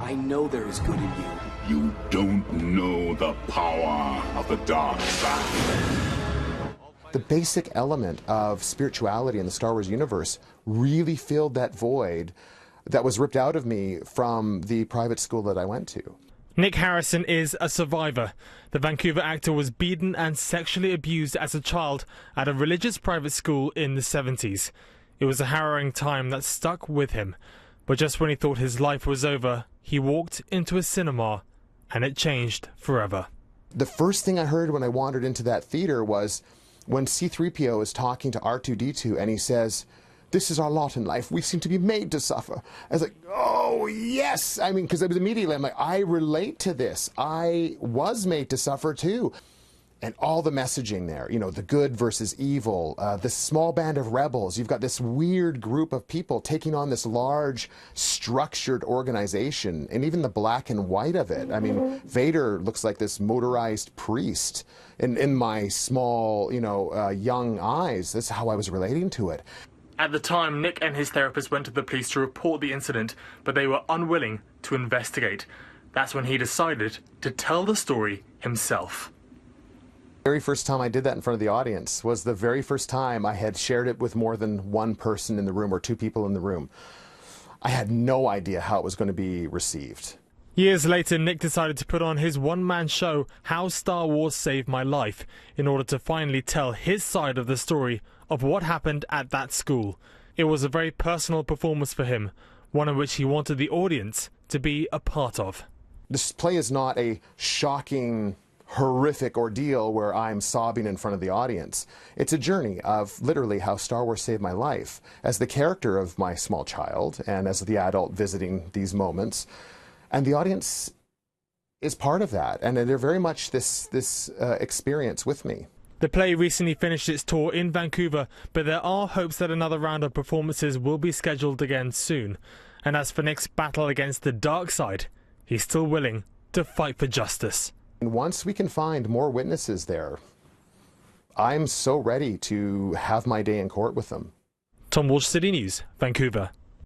I know there is good in you. You don't know the power of the dark side. The basic element of spirituality in the Star Wars universe really filled that void that was ripped out of me from the private school that I went to. Nick Harrison is a survivor. The Vancouver actor was beaten and sexually abused as a child at a religious private school in the 70s. It was a harrowing time that stuck with him. But just when he thought his life was over, he walked into a cinema and it changed forever. The first thing I heard when I wandered into that theater was when C-3PO is talking to R2-D2 and he says, "This is our lot in life. We seem to be made to suffer." I was like, oh, yes. I mean, because I was immediately, I'm like, I relate to this. I was made to suffer too. And all the messaging there, you know, the good versus evil, this small band of rebels. You've got this weird group of people taking on this large, structured organization, and even the black and white of it. I mean, Vader looks like this motorized priest. In my small, you know, young eyes, that's how I was relating to it. At the time, Nick and his therapist went to the police to report the incident, but they were unwilling to investigate. That's when he decided to tell the story himself. The very first time I did that in front of the audience was the very first time I had shared it with more than one person in the room or two people in the room. I had no idea how it was going to be received. Years later, Nick decided to put on his one-man show, How Star Wars Saved My Life, in order to finally tell his side of the story of what happened at that school. It was a very personal performance for him, one in which he wanted the audience to be a part of. This play is not a shocking, horrific ordeal where I'm sobbing in front of the audience. It's a journey of literally how Star Wars saved my life. As the character of my small child and as the adult visiting these moments, and the audience is part of that, and they're very much this experience with me. The play recently finished its tour in Vancouver, but there are hopes that another round of performances will be scheduled again soon. And as for Nick's battle against the dark side, he's still willing to fight for justice. And once we can find more witnesses there, I'm so ready to have my day in court with them. Tom Walsh, City News, Vancouver.